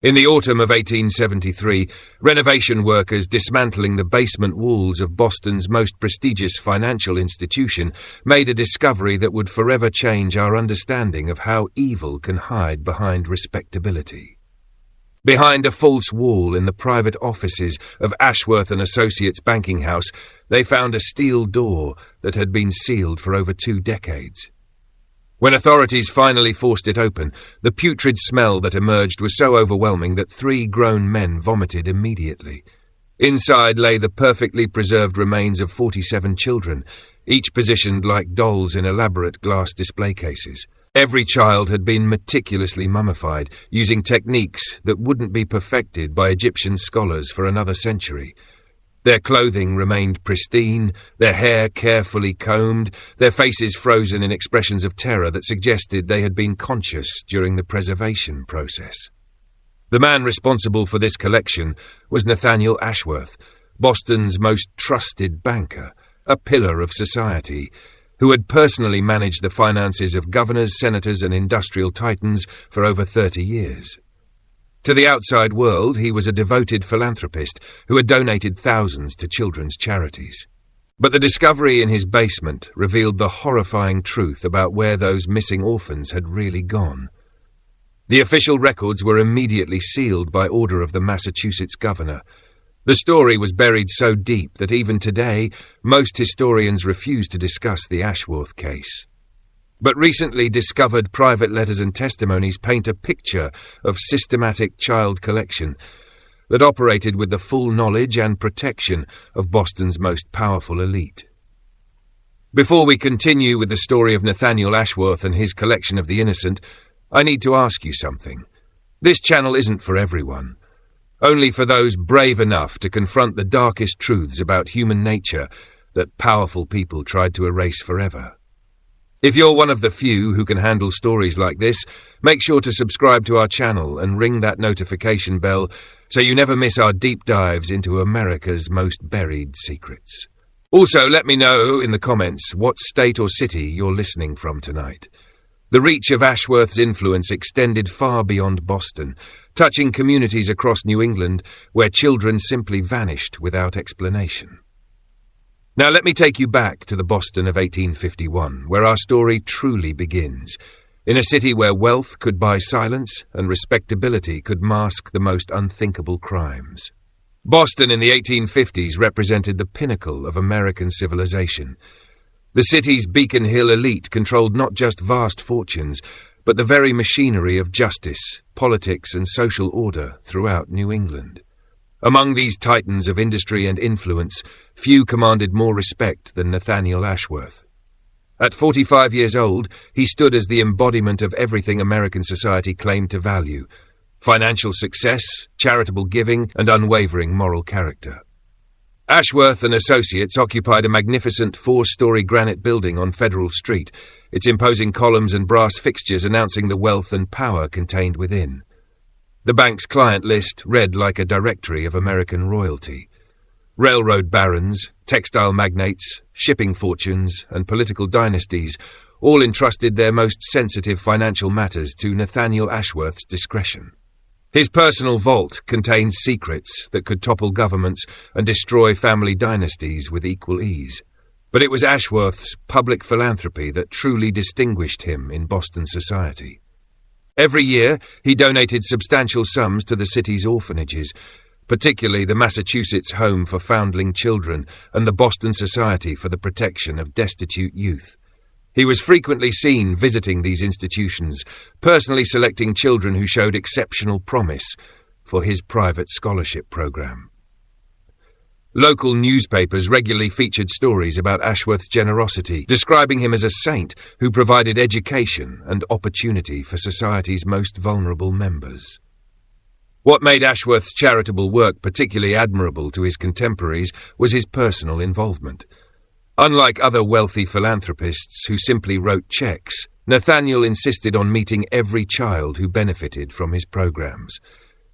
In the autumn of 1873, renovation workers dismantling the basement walls of Boston's most prestigious financial institution made a discovery that would forever change our understanding of how evil can hide behind respectability. Behind a false wall in the private offices of Ashworth and Associates banking house, they found a steel door that had been sealed for over 2 decades. When authorities finally forced it open, the putrid smell that emerged was so overwhelming that 3 grown men vomited immediately. Inside lay the perfectly preserved remains of 47 children, each positioned like dolls in elaborate glass display cases. Every child had been meticulously mummified, using techniques that wouldn't be perfected by Egyptian scholars for another century. Their clothing remained pristine, their hair carefully combed, their faces frozen in expressions of terror that suggested they had been conscious during the preservation process. The man responsible for this collection was Nathaniel Ashworth, Boston's most trusted banker, a pillar of society, who had personally managed the finances of governors, senators, and industrial titans for over 30 years. To the outside world, he was a devoted philanthropist who had donated thousands to children's charities. But the discovery in his basement revealed the horrifying truth about where those missing orphans had really gone. The official records were immediately sealed by order of the Massachusetts governor. The story was buried so deep that even today, most historians refuse to discuss the Ashworth case. But recently discovered private letters and testimonies paint a picture of systematic child collection that operated with the full knowledge and protection of Boston's most powerful elite. Before we continue with the story of Nathaniel Ashworth and his collection of the innocent, I need to ask you something. This channel isn't for everyone. Only for those brave enough to confront the darkest truths about human nature that powerful people tried to erase forever. If you're one of the few who can handle stories like this, make sure to subscribe to our channel and ring that notification bell so you never miss our deep dives into America's most buried secrets. Also, let me know in the comments what state or city you're listening from tonight. The reach of Ashworth's influence extended far beyond Boston, touching communities across New England where children simply vanished without explanation. Now let me take you back to the Boston of 1851, where our story truly begins, in a city where wealth could buy silence and respectability could mask the most unthinkable crimes. Boston in the 1850s represented the pinnacle of American civilization. The city's Beacon Hill elite controlled not just vast fortunes, but the very machinery of justice, politics, and social order throughout New England. Among these titans of industry and influence, few commanded more respect than Nathaniel Ashworth. At 45 years old, he stood as the embodiment of everything American society claimed to value: financial success, charitable giving, and unwavering moral character. Ashworth and Associates occupied a magnificent 4-story granite building on Federal Street, its imposing columns and brass fixtures announcing the wealth and power contained within. The bank's client list read like a directory of American royalty. Railroad barons, textile magnates, shipping fortunes, and political dynasties all entrusted their most sensitive financial matters to Nathaniel Ashworth's discretion. His personal vault contained secrets that could topple governments and destroy family dynasties with equal ease. But it was Ashworth's public philanthropy that truly distinguished him in Boston society. Every year, he donated substantial sums to the city's orphanages, particularly the Massachusetts Home for Foundling Children and the Boston Society for the Protection of Destitute Youth. He was frequently seen visiting these institutions, personally selecting children who showed exceptional promise for his private scholarship program. Local newspapers regularly featured stories about Ashworth's generosity, describing him as a saint who provided education and opportunity for society's most vulnerable members. What made Ashworth's charitable work particularly admirable to his contemporaries was his personal involvement. Unlike other wealthy philanthropists who simply wrote checks, Nathaniel insisted on meeting every child who benefited from his programs.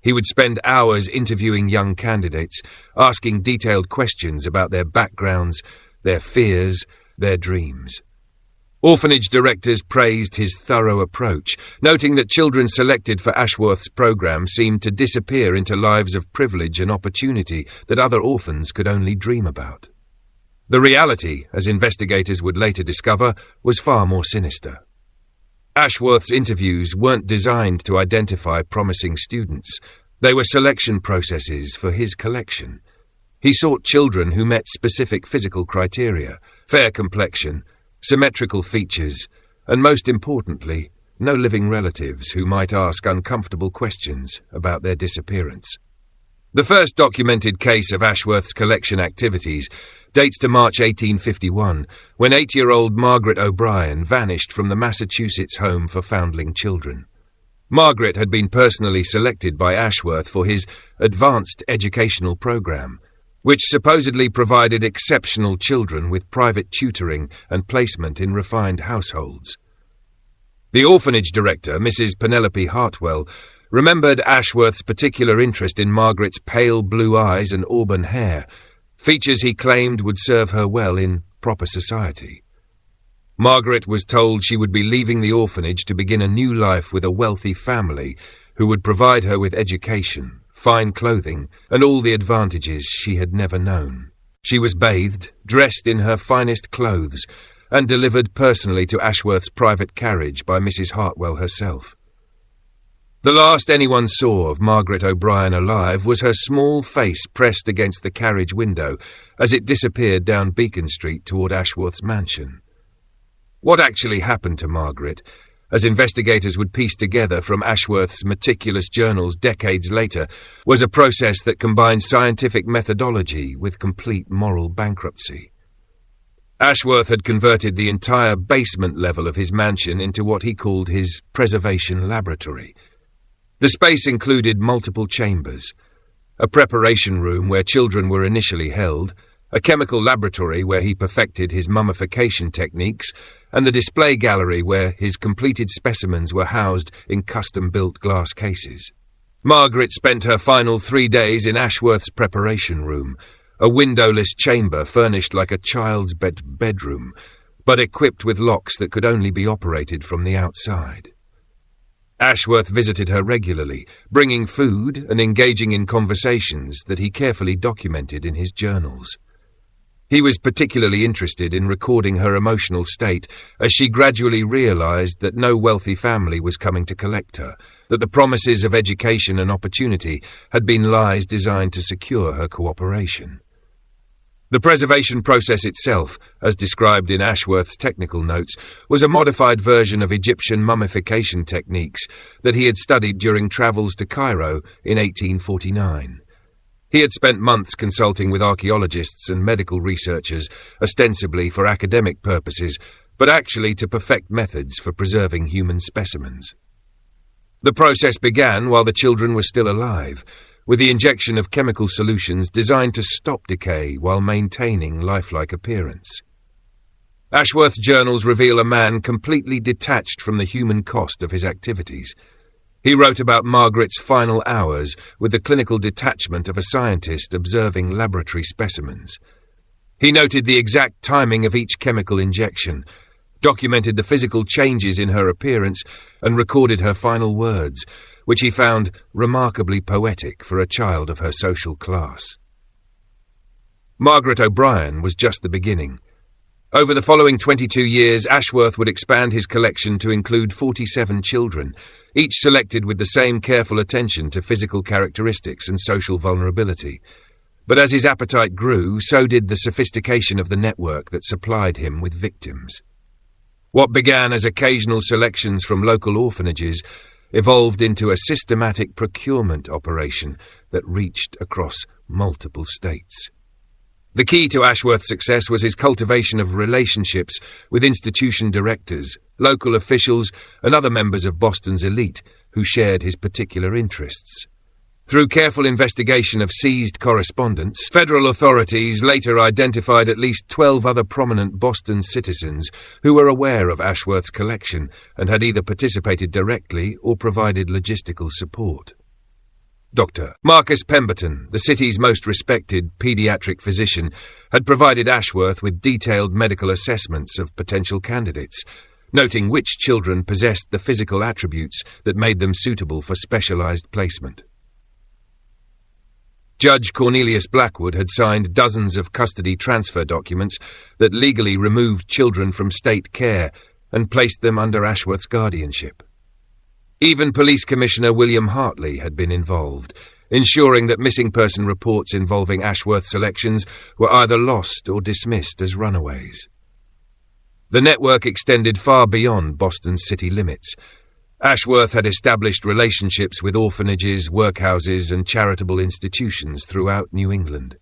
He would spend hours interviewing young candidates, asking detailed questions about their backgrounds, their fears, their dreams. Orphanage directors praised his thorough approach, noting that children selected for Ashworth's program seemed to disappear into lives of privilege and opportunity that other orphans could only dream about. The reality, as investigators would later discover, was far more sinister. Ashworth's interviews weren't designed to identify promising students. They were selection processes for his collection. He sought children who met specific physical criteria: fair complexion, symmetrical features, and most importantly, no living relatives who might ask uncomfortable questions about their disappearance. The first documented case of Ashworth's collection activities dates to March 1851, when 8-year-old Margaret O'Brien vanished from the Massachusetts Home for Foundling Children. Margaret had been personally selected by Ashworth for his advanced educational program, which supposedly provided exceptional children with private tutoring and placement in refined households. The orphanage director, Mrs. Penelope Hartwell, remembered Ashworth's particular interest in Margaret's pale blue eyes and auburn hair, features he claimed would serve her well in proper society. Margaret was told she would be leaving the orphanage to begin a new life with a wealthy family who would provide her with education, fine clothing, and all the advantages she had never known. She was bathed, dressed in her finest clothes, and delivered personally to Ashworth's private carriage by Mrs. Hartwell herself. The last anyone saw of Margaret O'Brien alive was her small face pressed against the carriage window as it disappeared down Beacon Street toward Ashworth's mansion. What actually happened to Margaret, as investigators would piece together from Ashworth's meticulous journals decades later, was a process that combined scientific methodology with complete moral bankruptcy. Ashworth had converted the entire basement level of his mansion into what he called his preservation laboratory. The space included multiple chambers, a preparation room where children were initially held, a chemical laboratory where he perfected his mummification techniques, and the display gallery where his completed specimens were housed in custom-built glass cases. Margaret spent her final 3 days in Ashworth's preparation room, a windowless chamber furnished like a child's bedroom, but equipped with locks that could only be operated from the outside. Ashworth visited her regularly, bringing food and engaging in conversations that he carefully documented in his journals. He was particularly interested in recording her emotional state as she gradually realized that no wealthy family was coming to collect her, that the promises of education and opportunity had been lies designed to secure her cooperation. The preservation process itself, as described in Ashworth's technical notes, was a modified version of Egyptian mummification techniques that he had studied during travels to Cairo in 1849. He had spent months consulting with archaeologists and medical researchers, ostensibly for academic purposes, but actually to perfect methods for preserving human specimens. The process began while the children were still alive, with the injection of chemical solutions designed to stop decay while maintaining lifelike appearance. Ashworth's journals reveal a man completely detached from the human cost of his activities. He wrote about Margaret's final hours with the clinical detachment of a scientist observing laboratory specimens. He noted the exact timing of each chemical injection, documented the physical changes in her appearance, and recorded her final words, which he found remarkably poetic for a child of her social class. Margaret O'Brien was just the beginning. Over the following 22 years, Ashworth would expand his collection to include 47 children, each selected with the same careful attention to physical characteristics and social vulnerability. But as his appetite grew, so did the sophistication of the network that supplied him with victims. What began as occasional selections from local orphanages evolved into a systematic procurement operation that reached across multiple states. The key to Ashworth's success was his cultivation of relationships with institution directors, local officials, and other members of Boston's elite who shared his particular interests. Through careful investigation of seized correspondence, federal authorities later identified at least 12 other prominent Boston citizens who were aware of Ashworth's collection and had either participated directly or provided logistical support. Dr. Marcus Pemberton, the city's most respected paediatric physician, had provided Ashworth with detailed medical assessments of potential candidates, noting which children possessed the physical attributes that made them suitable for specialized placement. Judge Cornelius Blackwood had signed dozens of custody transfer documents that legally removed children from state care and placed them under Ashworth's guardianship. Even Police Commissioner William Hartley had been involved, ensuring that missing person reports involving Ashworth selections were either lost or dismissed as runaways. The network extended far beyond Boston's city limits. Ashworth had established relationships with orphanages, workhouses, and charitable institutions throughout New England.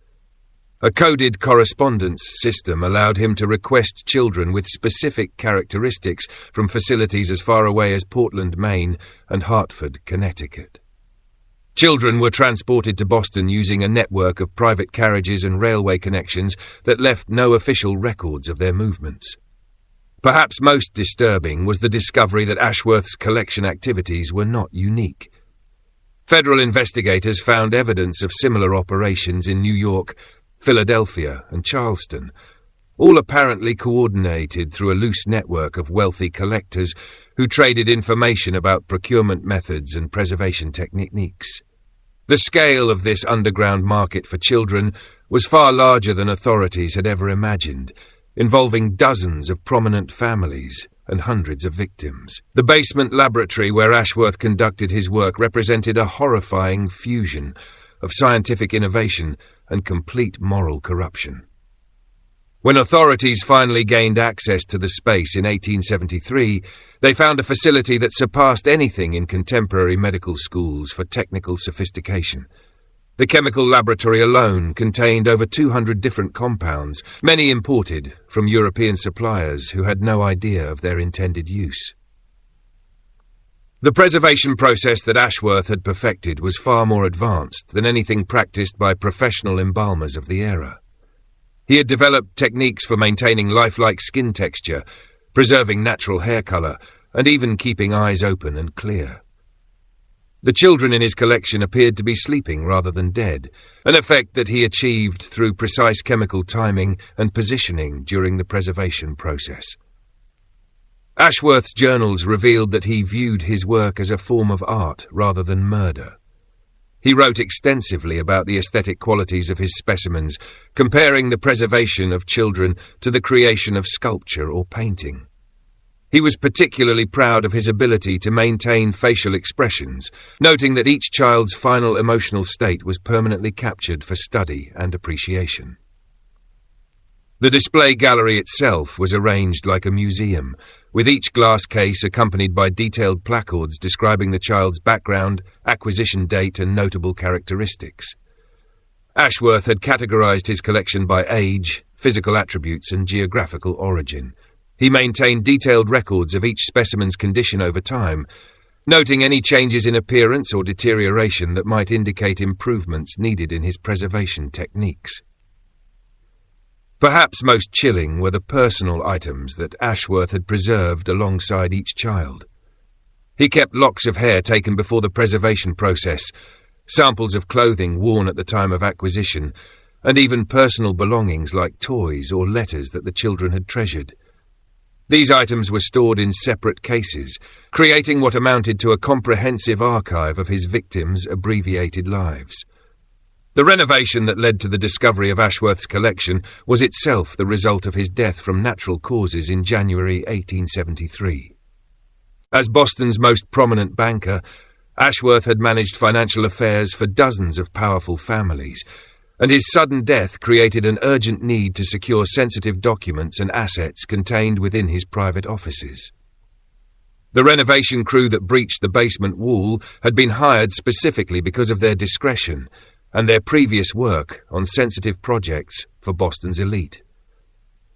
A coded correspondence system allowed him to request children with specific characteristics from facilities as far away as Portland, Maine, and Hartford, Connecticut. Children were transported to Boston using a network of private carriages and railway connections that left no official records of their movements. Perhaps most disturbing was the discovery that Ashworth's collection activities were not unique. Federal investigators found evidence of similar operations in New York, Philadelphia, and Charleston, all apparently coordinated through a loose network of wealthy collectors who traded information about procurement methods and preservation techniques. The scale of this underground market for children was far larger than authorities had ever imagined, involving dozens of prominent families and hundreds of victims. The basement laboratory where Ashworth conducted his work represented a horrifying fusion of scientific innovation and complete moral corruption. When authorities finally gained access to the space in 1873, they found a facility that surpassed anything in contemporary medical schools for technical sophistication. The chemical laboratory alone contained over 200 different compounds, many imported from European suppliers who had no idea of their intended use. The preservation process that Ashworth had perfected was far more advanced than anything practiced by professional embalmers of the era. He had developed techniques for maintaining lifelike skin texture, preserving natural hair color, and even keeping eyes open and clear. The children in his collection appeared to be sleeping rather than dead, an effect that he achieved through precise chemical timing and positioning during the preservation process. Ashworth's journals revealed that he viewed his work as a form of art rather than murder. He wrote extensively about the aesthetic qualities of his specimens, comparing the preservation of children to the creation of sculpture or painting. He was particularly proud of his ability to maintain facial expressions, noting that each child's final emotional state was permanently captured for study and appreciation. The display gallery itself was arranged like a museum, with each glass case accompanied by detailed placards describing the child's background, acquisition date, and notable characteristics. Ashworth had categorized his collection by age, physical attributes, and geographical origin. He maintained detailed records of each specimen's condition over time, noting any changes in appearance or deterioration that might indicate improvements needed in his preservation techniques. Perhaps most chilling were the personal items that Ashworth had preserved alongside each child. He kept locks of hair taken before the preservation process, samples of clothing worn at the time of acquisition, and even personal belongings like toys or letters that the children had treasured. These items were stored in separate cases, creating what amounted to a comprehensive archive of his victims' abbreviated lives. The renovation that led to the discovery of Ashworth's collection was itself the result of his death from natural causes in January 1873. As Boston's most prominent banker, Ashworth had managed financial affairs for dozens of powerful families, and his sudden death created an urgent need to secure sensitive documents and assets contained within his private offices. The renovation crew that breached the basement wall had been hired specifically because of their discretion and their previous work on sensitive projects for Boston's elite.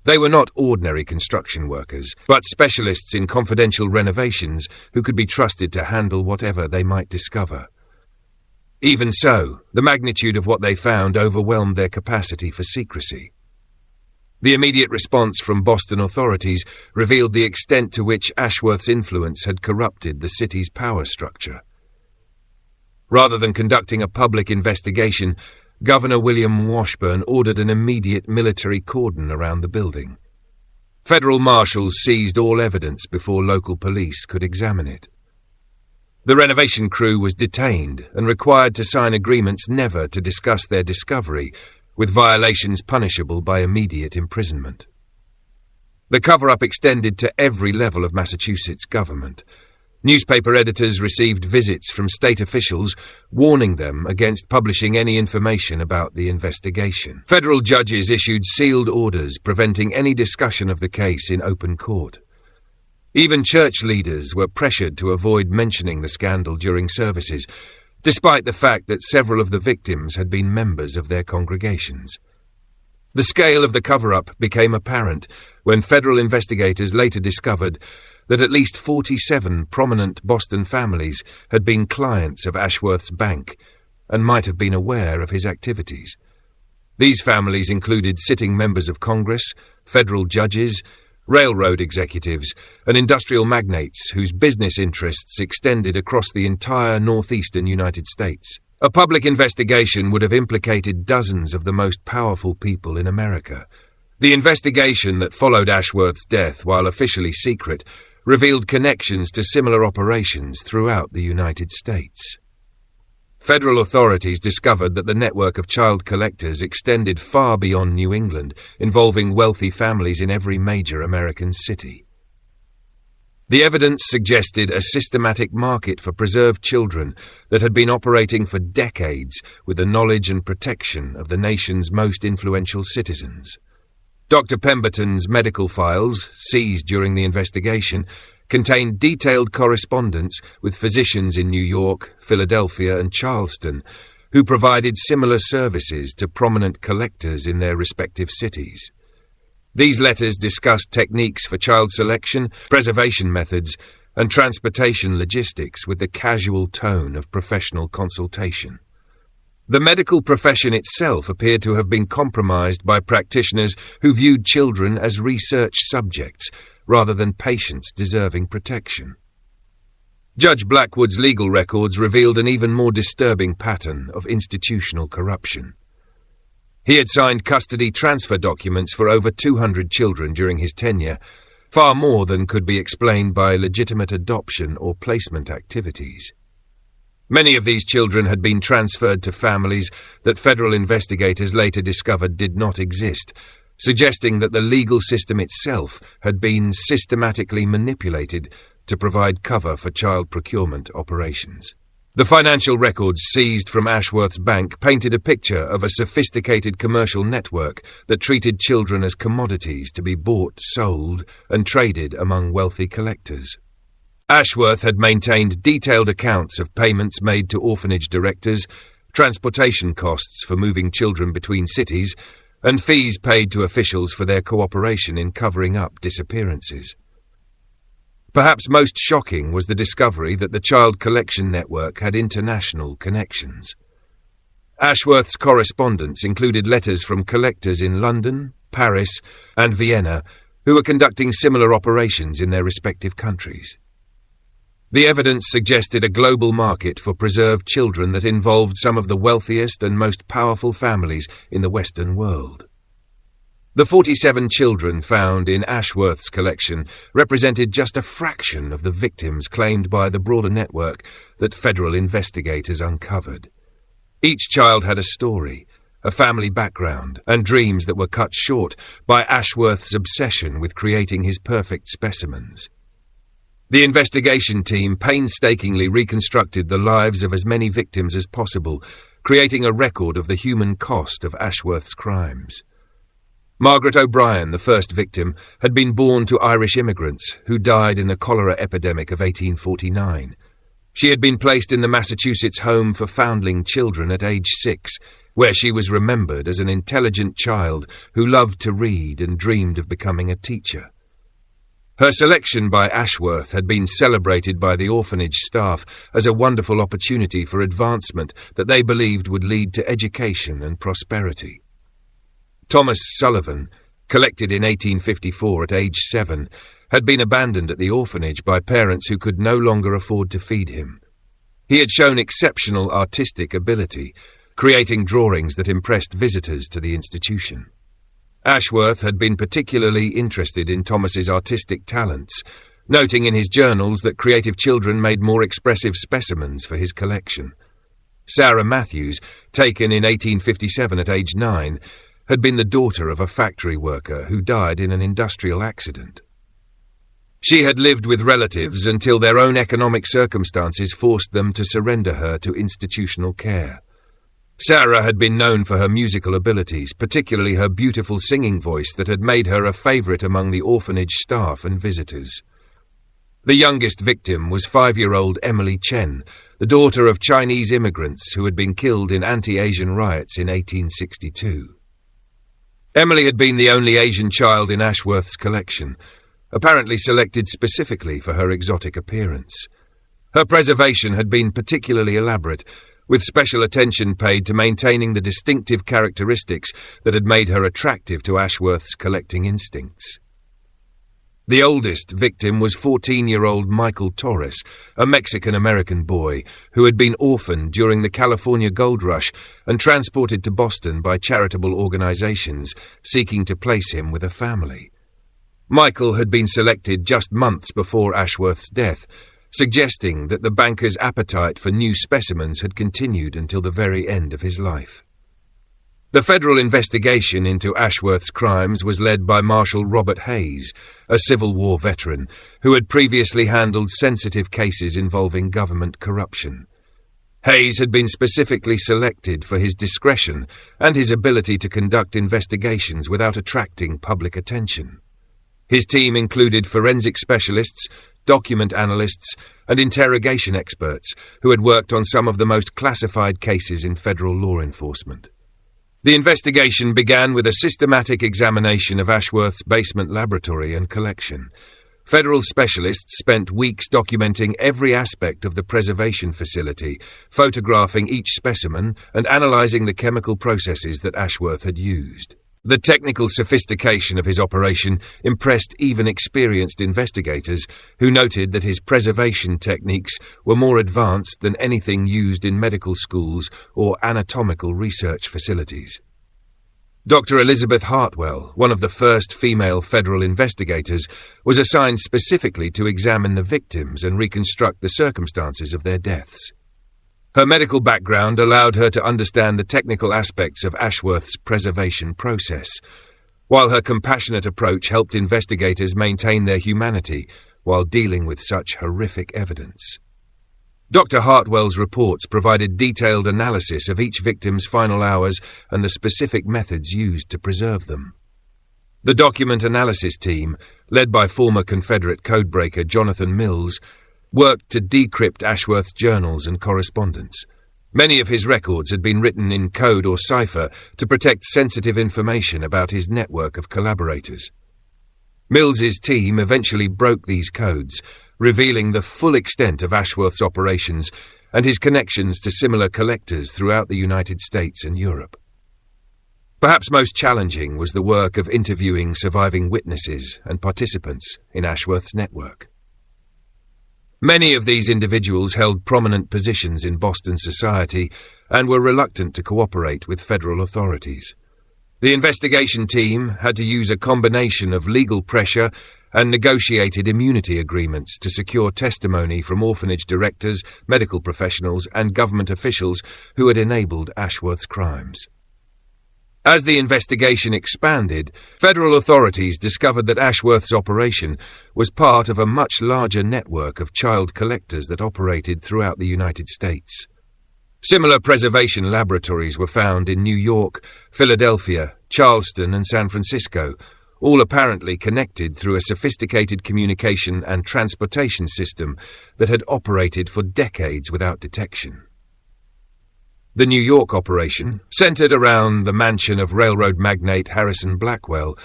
They were not ordinary construction workers, but specialists in confidential renovations who could be trusted to handle whatever they might discover. Even so, the magnitude of what they found overwhelmed their capacity for secrecy. The immediate response from Boston authorities revealed the extent to which Ashworth's influence had corrupted the city's power structure. Rather than conducting a public investigation, Governor William Washburn ordered an immediate military cordon around the building. Federal marshals seized all evidence before local police could examine it. The renovation crew was detained and required to sign agreements never to discuss their discovery, with violations punishable by immediate imprisonment. The cover-up extended to every level of Massachusetts government. Newspaper editors received visits from state officials warning them against publishing any information about the investigation. Federal judges issued sealed orders preventing any discussion of the case in open court. Even church leaders were pressured to avoid mentioning the scandal during services, despite the fact that several of the victims had been members of their congregations. The scale of the cover-up became apparent when federal investigators later discovered that at least 47 prominent Boston families had been clients of Ashworth's bank and might have been aware of his activities. These families included sitting members of Congress, federal judges, railroad executives, and industrial magnates whose business interests extended across the entire northeastern United States. A public investigation would have implicated dozens of the most powerful people in America. The investigation that followed Ashworth's death, while officially secret, revealed connections to similar operations throughout the United States. Federal authorities discovered that the network of child collectors extended far beyond New England, involving wealthy families in every major American city. The evidence suggested a systematic market for preserved children that had been operating for decades with the knowledge and protection of the nation's most influential citizens. Dr. Pemberton's medical files, seized during the investigation, contained detailed correspondence with physicians in New York, Philadelphia, and Charleston, who provided similar services to prominent collectors in their respective cities. These letters discussed techniques for child selection, preservation methods, and transportation logistics with the casual tone of professional consultation. The medical profession itself appeared to have been compromised by practitioners who viewed children as research subjects rather than patients deserving protection. Judge Blackwood's legal records revealed an even more disturbing pattern of institutional corruption. He had signed custody transfer documents for over 200 children during his tenure, far more than could be explained by legitimate adoption or placement activities. Many of these children had been transferred to families that federal investigators later discovered did not exist, suggesting that the legal system itself had been systematically manipulated to provide cover for child procurement operations. The financial records seized from Ashworth's bank painted a picture of a sophisticated commercial network that treated children as commodities to be bought, sold, and traded among wealthy collectors. Ashworth had maintained detailed accounts of payments made to orphanage directors, transportation costs for moving children between cities, and fees paid to officials for their cooperation in covering up disappearances. Perhaps most shocking was the discovery that the child collection network had international connections. Ashworth's correspondence included letters from collectors in London, Paris, and Vienna who were conducting similar operations in their respective countries. The evidence suggested a global market for preserved children that involved some of the wealthiest and most powerful families in the Western world. The 47 children found in Ashworth's collection represented just a fraction of the victims claimed by the broader network that federal investigators uncovered. Each child had a story, a family background, and dreams that were cut short by Ashworth's obsession with creating his perfect specimens. The investigation team painstakingly reconstructed the lives of as many victims as possible, creating a record of the human cost of Ashworth's crimes. Margaret O'Brien, the first victim, had been born to Irish immigrants who died in the cholera epidemic of 1849. She had been placed in the Massachusetts Home for Foundling Children at age 6, where she was remembered as an intelligent child who loved to read and dreamed of becoming a teacher. Her selection by Ashworth had been celebrated by the orphanage staff as a wonderful opportunity for advancement that they believed would lead to education and prosperity. Thomas Sullivan, collected in 1854 at age 7, had been abandoned at the orphanage by parents who could no longer afford to feed him. He had shown exceptional artistic ability, creating drawings that impressed visitors to the institution. Ashworth had been particularly interested in Thomas's artistic talents, noting in his journals that creative children made more expressive specimens for his collection. Sarah Matthews, taken in 1857 at age 9, had been the daughter of a factory worker who died in an industrial accident. She had lived with relatives until their own economic circumstances forced them to surrender her to institutional care. Sarah had been known for her musical abilities, particularly her beautiful singing voice that had made her a favourite among the orphanage staff and visitors. The youngest victim was 5-year-old Emily Chen, the daughter of Chinese immigrants who had been killed in anti-Asian riots in 1862. Emily had been the only Asian child in Ashworth's collection, apparently selected specifically for her exotic appearance. Her preservation had been particularly elaborate, with special attention paid to maintaining the distinctive characteristics that had made her attractive to Ashworth's collecting instincts. The oldest victim was 14-year-old Michael Torres, a Mexican-American boy who had been orphaned during the California Gold Rush and transported to Boston by charitable organizations seeking to place him with a family. Michael had been selected just months before Ashworth's death, suggesting that the banker's appetite for new specimens had continued until the very end of his life. The federal investigation into Ashworth's crimes was led by Marshal Robert Hayes, a Civil War veteran who had previously handled sensitive cases involving government corruption. Hayes had been specifically selected for his discretion and his ability to conduct investigations without attracting public attention. His team included forensic specialists, document analysts, and interrogation experts who had worked on some of the most classified cases in federal law enforcement. The investigation began with a systematic examination of Ashworth's basement laboratory and collection. Federal specialists spent weeks documenting every aspect of the preservation facility, photographing each specimen and analyzing the chemical processes that Ashworth had used. The technical sophistication of his operation impressed even experienced investigators who noted that his preservation techniques were more advanced than anything used in medical schools or anatomical research facilities. Dr. Elizabeth Hartwell, one of the first female federal investigators, was assigned specifically to examine the victims and reconstruct the circumstances of their deaths. Her medical background allowed her to understand the technical aspects of Ashworth's preservation process, while her compassionate approach helped investigators maintain their humanity while dealing with such horrific evidence. Dr. Hartwell's reports provided detailed analysis of each victim's final hours and the specific methods used to preserve them. The document analysis team, led by former Confederate codebreaker Jonathan Mills, worked to decrypt Ashworth's journals and correspondence. Many of his records had been written in code or cipher to protect sensitive information about his network of collaborators. Mills's team eventually broke these codes, revealing the full extent of Ashworth's operations and his connections to similar collectors throughout the United States and Europe. Perhaps most challenging was the work of interviewing surviving witnesses and participants in Ashworth's network. Many of these individuals held prominent positions in Boston society and were reluctant to cooperate with federal authorities. The investigation team had to use a combination of legal pressure and negotiated immunity agreements to secure testimony from orphanage directors, medical professionals, and government officials who had enabled Ashworth's crimes. As the investigation expanded, federal authorities discovered that Ashworth's operation was part of a much larger network of child collectors that operated throughout the United States. Similar preservation laboratories were found in New York, Philadelphia, Charleston, and San Francisco, all apparently connected through a sophisticated communication and transportation system that had operated for decades without detection. The New York operation, centered around the mansion of railroad magnate Harrison Blackwell,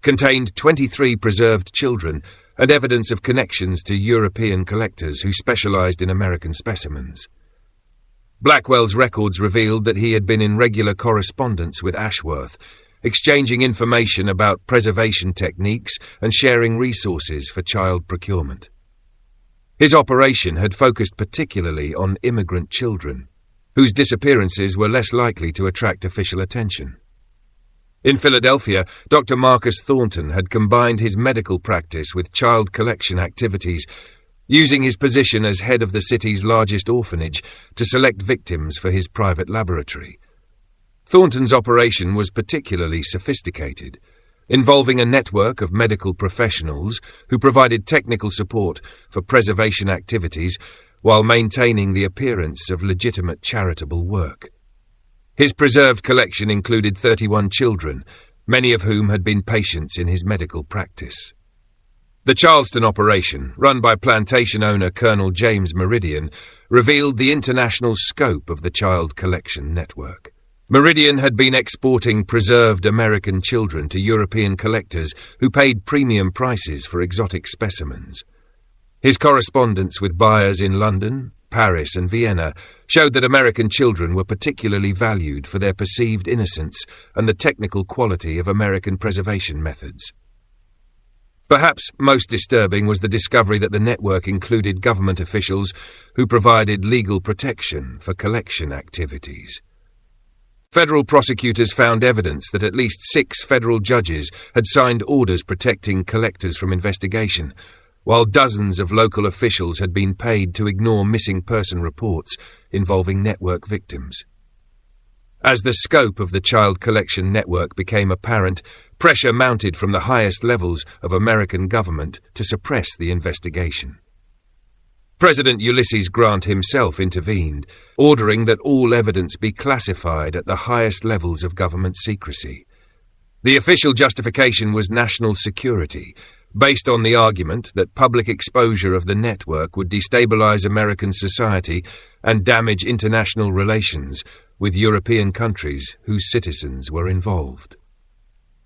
contained 23 preserved children and evidence of connections to European collectors who specialized in American specimens. Blackwell's records revealed that he had been in regular correspondence with Ashworth, exchanging information about preservation techniques and sharing resources for child procurement. His operation had focused particularly on immigrant children, whose disappearances were less likely to attract official attention. In Philadelphia, Dr. Marcus Thornton had combined his medical practice with child collection activities, using his position as head of the city's largest orphanage to select victims for his private laboratory. Thornton's operation was particularly sophisticated, involving a network of medical professionals who provided technical support for preservation activities while maintaining the appearance of legitimate charitable work. His preserved collection included 31 children, many of whom had been patients in his medical practice. The Charleston operation, run by plantation owner Colonel James Meridian, revealed the international scope of the child collection network. Meridian had been exporting preserved American children to European collectors who paid premium prices for exotic specimens. His correspondence with buyers in London, Paris, and Vienna showed that American children were particularly valued for their perceived innocence and the technical quality of American preservation methods. Perhaps most disturbing was the discovery that the network included government officials who provided legal protection for collection activities. Federal prosecutors found evidence that at least 6 federal judges had signed orders protecting collectors from investigation, while dozens of local officials had been paid to ignore missing person reports involving network victims. As the scope of the child collection network became apparent, pressure mounted from the highest levels of American government to suppress the investigation. President Ulysses Grant himself intervened, ordering that all evidence be classified at the highest levels of government secrecy. The official justification was national security, based on the argument that public exposure of the network would destabilize American society and damage international relations with European countries whose citizens were involved.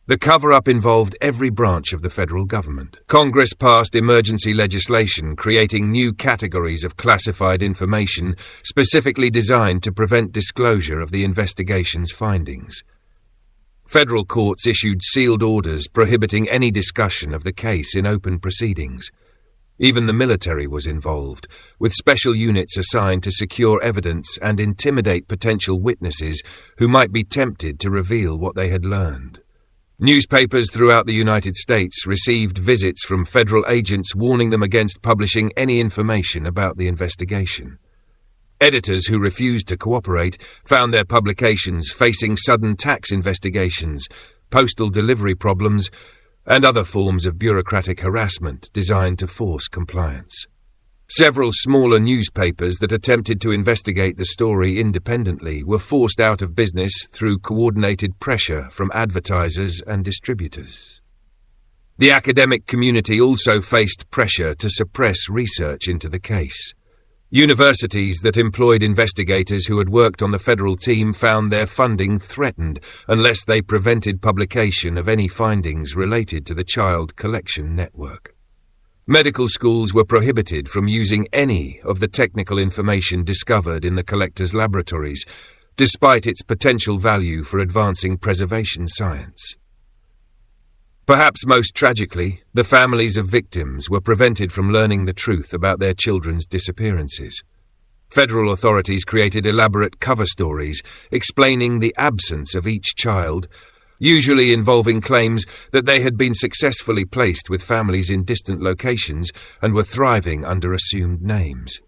The cover-up involved every branch of the federal government. Congress passed emergency legislation creating new categories of classified information specifically designed to prevent disclosure of the investigation's findings. Federal courts issued sealed orders prohibiting any discussion of the case in open proceedings. Even the military was involved, with special units assigned to secure evidence and intimidate potential witnesses who might be tempted to reveal what they had learned. Newspapers throughout the United States received visits from federal agents warning them against publishing any information about the investigation. Editors who refused to cooperate found their publications facing sudden tax investigations, postal delivery problems, and other forms of bureaucratic harassment designed to force compliance. Several smaller newspapers that attempted to investigate the story independently were forced out of business through coordinated pressure from advertisers and distributors. The academic community also faced pressure to suppress research into the case. Universities that employed investigators who had worked on the federal team found their funding threatened unless they prevented publication of any findings related to the child collection network. Medical schools were prohibited from using any of the technical information discovered in the collectors' laboratories, despite its potential value for advancing preservation science. Perhaps most tragically, the families of victims were prevented from learning the truth about their children's disappearances. Federal authorities created elaborate cover stories explaining the absence of each child, usually involving claims that they had been successfully placed with families in distant locations and were thriving under assumed names.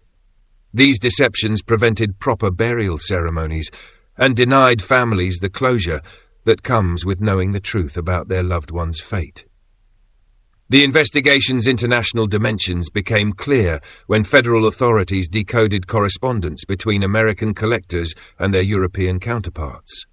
These deceptions prevented proper burial ceremonies and denied families the closure that comes with knowing the truth about their loved one's fate. The investigation's international dimensions became clear when federal authorities decoded correspondence between American collectors and their European counterparts.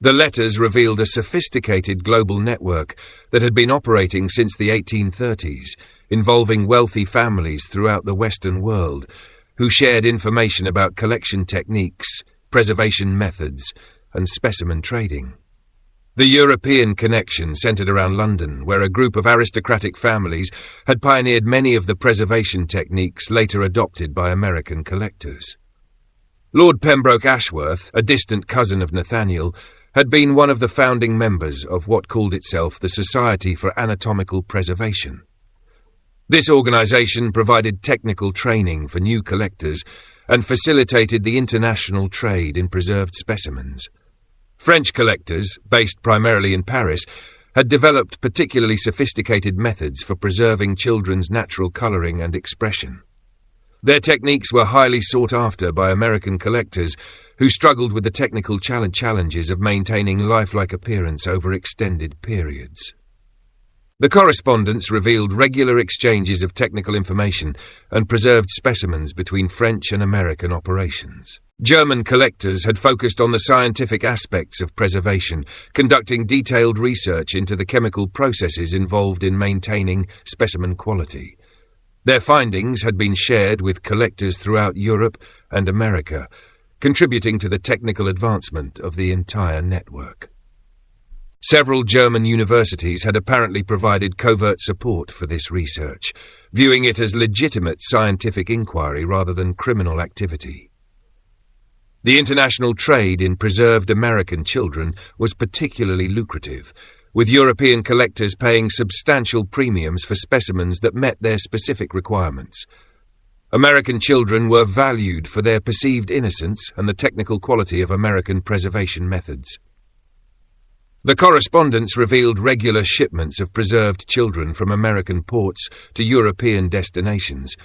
The letters revealed a sophisticated global network that had been operating since the 1830s, involving wealthy families throughout the Western world who shared information about collection techniques, preservation methods, and specimen trading. The European connection centered around London, where a group of aristocratic families had pioneered many of the preservation techniques later adopted by American collectors. Lord Pembroke Ashworth, a distant cousin of Nathaniel, had been one of the founding members of what called itself the Society for Anatomical Preservation. This organization provided technical training for new collectors and facilitated the international trade in preserved specimens. French collectors, based primarily in Paris, had developed particularly sophisticated methods for preserving children's natural coloring and expression. Their techniques were highly sought after by American collectors who struggled with the technical challenges of maintaining lifelike appearance over extended periods. The correspondence revealed regular exchanges of technical information and preserved specimens between French and American operations. German collectors had focused on the scientific aspects of preservation, conducting detailed research into the chemical processes involved in maintaining specimen quality. Their findings had been shared with collectors throughout Europe and America, contributing to the technical advancement of the entire network. Several German universities had apparently provided covert support for this research, viewing it as legitimate scientific inquiry rather than criminal activity. The international trade in preserved American children was particularly lucrative, with European collectors paying substantial premiums for specimens that met their specific requirements. American children were valued for their perceived innocence and the technical quality of American preservation methods. The correspondence revealed regular shipments of preserved children from American ports to European destinations,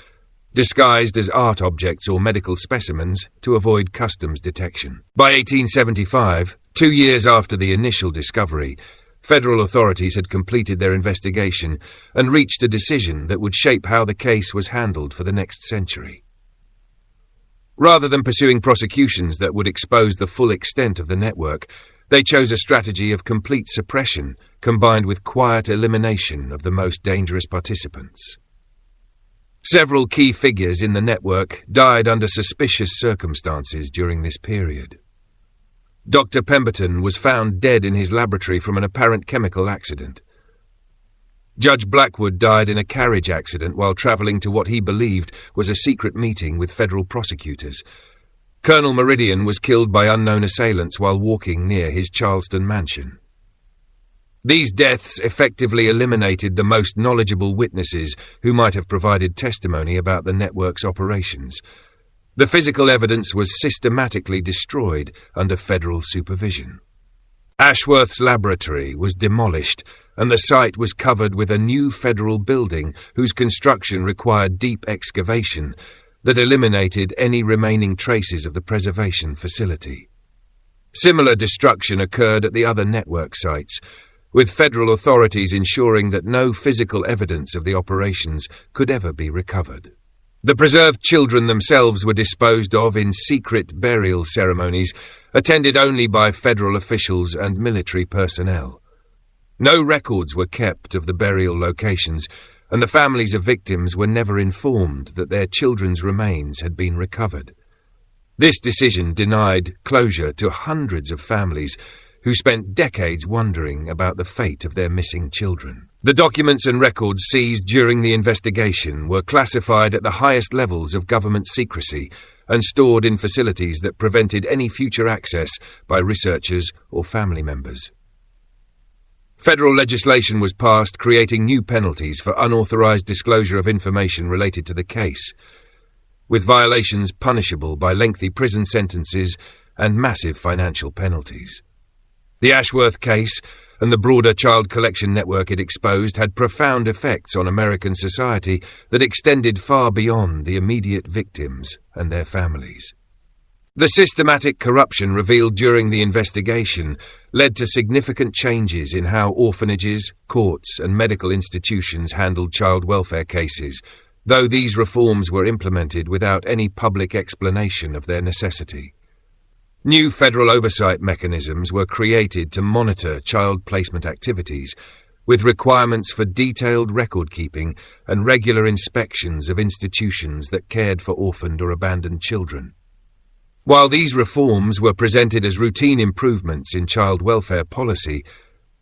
disguised as art objects or medical specimens to avoid customs detection. By 1875, 2 years after the initial discovery, federal authorities had completed their investigation and reached a decision that would shape how the case was handled for the next century. Rather than pursuing prosecutions that would expose the full extent of the network, they chose a strategy of complete suppression combined with quiet elimination of the most dangerous participants. Several key figures in the network died under suspicious circumstances during this period. Dr. Pemberton was found dead in his laboratory from an apparent chemical accident. Judge Blackwood died in a carriage accident while traveling to what he believed was a secret meeting with federal prosecutors. Colonel Meridian was killed by unknown assailants while walking near his Charleston mansion. These deaths effectively eliminated the most knowledgeable witnesses who might have provided testimony about the network's operations. The physical evidence was systematically destroyed under federal supervision. Ashworth's laboratory was demolished, and the site was covered with a new federal building whose construction required deep excavation that eliminated any remaining traces of the preservation facility. Similar destruction occurred at the other network sites, with federal authorities ensuring that no physical evidence of the operations could ever be recovered. The preserved children themselves were disposed of in secret burial ceremonies, attended only by federal officials and military personnel. No records were kept of the burial locations, and the families of victims were never informed that their children's remains had been recovered. This decision denied closure to hundreds of families who spent decades wondering about the fate of their missing children. The documents and records seized during the investigation were classified at the highest levels of government secrecy and stored in facilities that prevented any future access by researchers or family members. Federal legislation was passed creating new penalties for unauthorized disclosure of information related to the case, with violations punishable by lengthy prison sentences and massive financial penalties. The Ashworth case and the broader child collection network it exposed had profound effects on American society that extended far beyond the immediate victims and their families. The systematic corruption revealed during the investigation led to significant changes in how orphanages, courts, and medical institutions handled child welfare cases, though these reforms were implemented without any public explanation of their necessity. New federal oversight mechanisms were created to monitor child placement activities, with requirements for detailed record-keeping and regular inspections of institutions that cared for orphaned or abandoned children. While these reforms were presented as routine improvements in child welfare policy,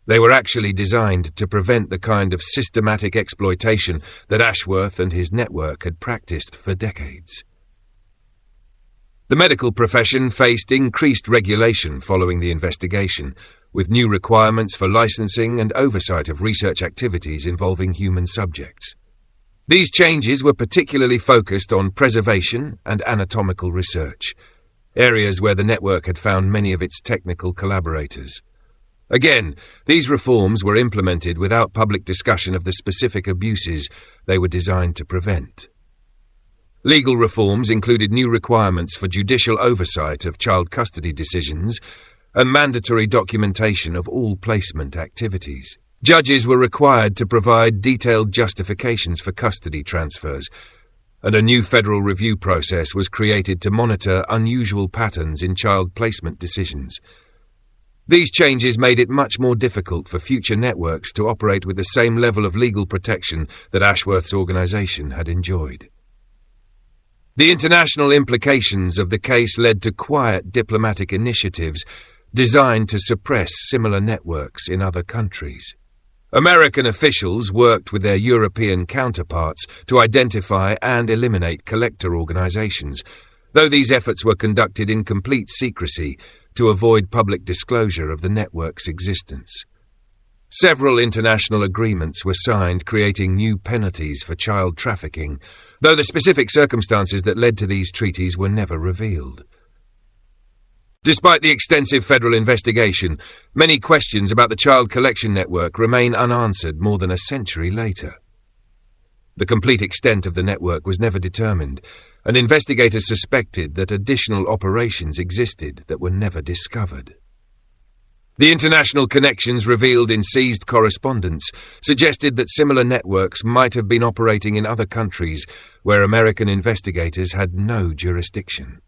they were actually designed to prevent the kind of systematic exploitation that Ashworth and his network had practiced for decades. The medical profession faced increased regulation following the investigation, with new requirements for licensing and oversight of research activities involving human subjects. These changes were particularly focused on preservation and anatomical research, areas where the network had found many of its technical collaborators. Again, these reforms were implemented without public discussion of the specific abuses they were designed to prevent. Legal reforms included new requirements for judicial oversight of child custody decisions and mandatory documentation of all placement activities. Judges were required to provide detailed justifications for custody transfers, and a new federal review process was created to monitor unusual patterns in child placement decisions. These changes made it much more difficult for future networks to operate with the same level of legal protection that Ashworth's organization had enjoyed. The international implications of the case led to quiet diplomatic initiatives designed to suppress similar networks in other countries. American officials worked with their European counterparts to identify and eliminate collector organizations, though these efforts were conducted in complete secrecy to avoid public disclosure of the network's existence. Several international agreements were signed creating new penalties for child trafficking, though the specific circumstances that led to these treaties were never revealed. Despite the extensive federal investigation, many questions about the child collection network remain unanswered more than a century later. The complete extent of the network was never determined, and investigators suspected that additional operations existed that were never discovered. The international connections revealed in seized correspondence suggested that similar networks might have been operating in other countries where American investigators had no jurisdiction.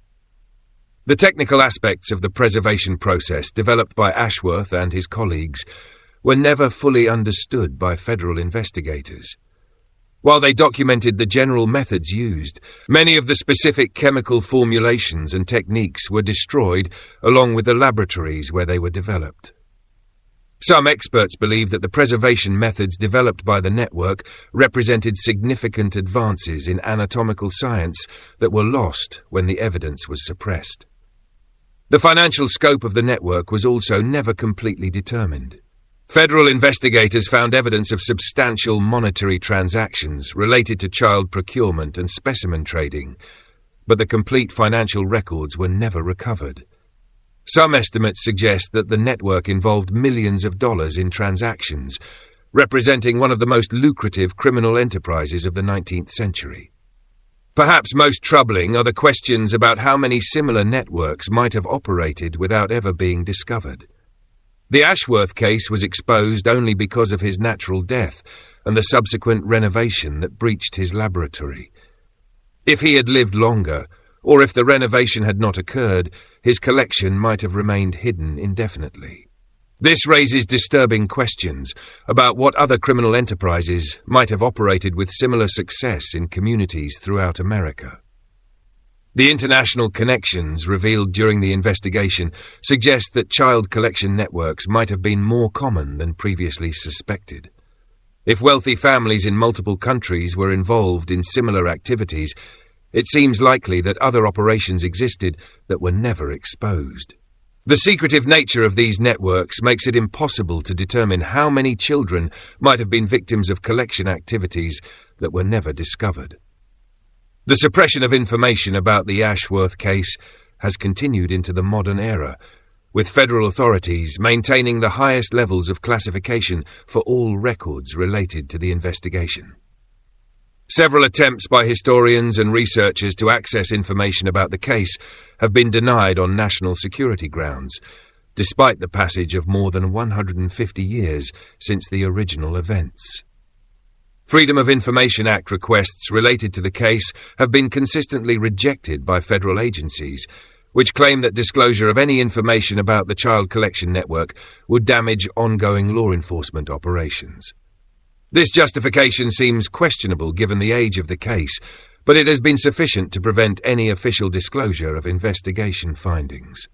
The technical aspects of the preservation process developed by Ashworth and his colleagues were never fully understood by federal investigators. While they documented the general methods used, many of the specific chemical formulations and techniques were destroyed along with the laboratories where they were developed. Some experts believe that the preservation methods developed by the network represented significant advances in anatomical science that were lost when the evidence was suppressed. The financial scope of the network was also never completely determined. Federal investigators found evidence of substantial monetary transactions related to child procurement and specimen trading, but the complete financial records were never recovered. Some estimates suggest that the network involved millions of dollars in transactions, representing one of the most lucrative criminal enterprises of the 19th century. Perhaps most troubling are the questions about how many similar networks might have operated without ever being discovered. The Ashworth case was exposed only because of his natural death and the subsequent renovation that breached his laboratory. If he had lived longer, or if the renovation had not occurred, his collection might have remained hidden indefinitely. This raises disturbing questions about what other criminal enterprises might have operated with similar success in communities throughout America. The international connections revealed during the investigation suggest that child collection networks might have been more common than previously suspected. If wealthy families in multiple countries were involved in similar activities, it seems likely that other operations existed that were never exposed. The secretive nature of these networks makes it impossible to determine how many children might have been victims of collection activities that were never discovered. The suppression of information about the Ashworth case has continued into the modern era, with federal authorities maintaining the highest levels of classification for all records related to the investigation. Several attempts by historians and researchers to access information about the case have been denied on national security grounds, despite the passage of more than 150 years since the original events. Freedom of Information Act requests related to the case have been consistently rejected by federal agencies, which claim that disclosure of any information about the child collection network would damage ongoing law enforcement operations. This justification seems questionable given the age of the case, but it has been sufficient to prevent any official disclosure of investigation findings.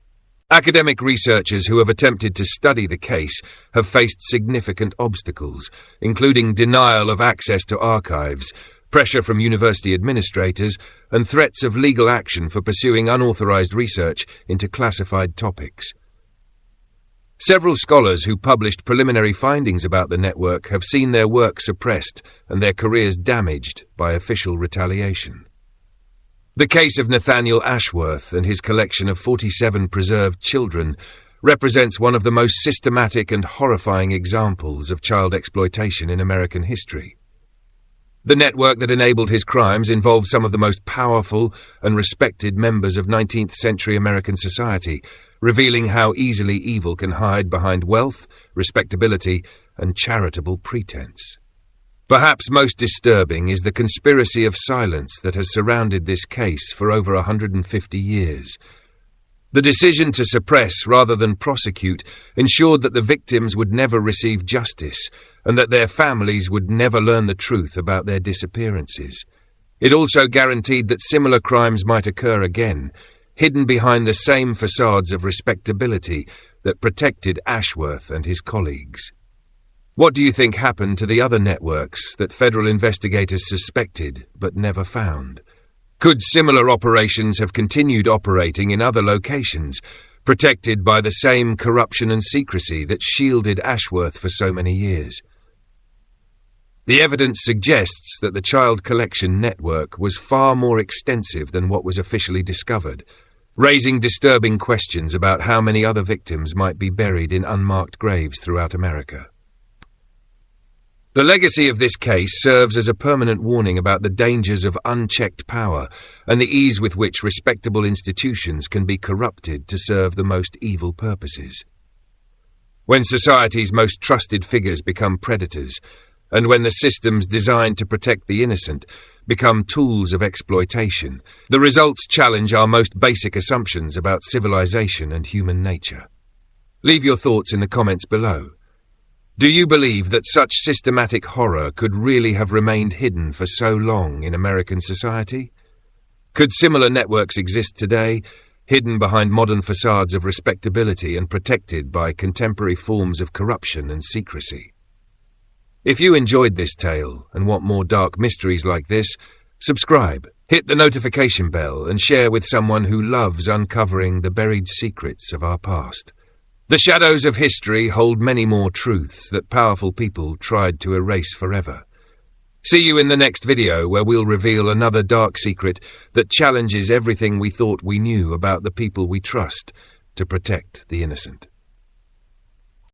Academic researchers who have attempted to study the case have faced significant obstacles, including denial of access to archives, pressure from university administrators, and threats of legal action for pursuing unauthorized research into classified topics. Several scholars who published preliminary findings about the network have seen their work suppressed and their careers damaged by official retaliation. The case of Nathaniel Ashworth and his collection of 47 preserved children represents one of the most systematic and horrifying examples of child exploitation in American history. The network that enabled his crimes involved some of the most powerful and respected members of 19th century American society, revealing how easily evil can hide behind wealth, respectability, and charitable pretense. Perhaps most disturbing is the conspiracy of silence that has surrounded this case for over 150 years. The decision to suppress rather than prosecute ensured that the victims would never receive justice and that their families would never learn the truth about their disappearances. It also guaranteed that similar crimes might occur again, hidden behind the same facades of respectability that protected Ashworth and his colleagues. What do you think happened to the other networks that federal investigators suspected but never found? Could similar operations have continued operating in other locations, protected by the same corruption and secrecy that shielded Ashworth for so many years? The evidence suggests that the child collection network was far more extensive than what was officially discovered, raising disturbing questions about how many other victims might be buried in unmarked graves throughout America. The legacy of this case serves as a permanent warning about the dangers of unchecked power and the ease with which respectable institutions can be corrupted to serve the most evil purposes. When society's most trusted figures become predators, and when the systems designed to protect the innocent become tools of exploitation, the results challenge our most basic assumptions about civilization and human nature. Leave your thoughts in the comments below. Do you believe that such systematic horror could really have remained hidden for so long in American society? Could similar networks exist today, hidden behind modern facades of respectability and protected by contemporary forms of corruption and secrecy? If you enjoyed this tale and want more dark mysteries like this, subscribe, hit the notification bell, and share with someone who loves uncovering the buried secrets of our past. The shadows of history hold many more truths that powerful people tried to erase forever. See you in the next video, where we'll reveal another dark secret that challenges everything we thought we knew about the people we trust to protect the innocent.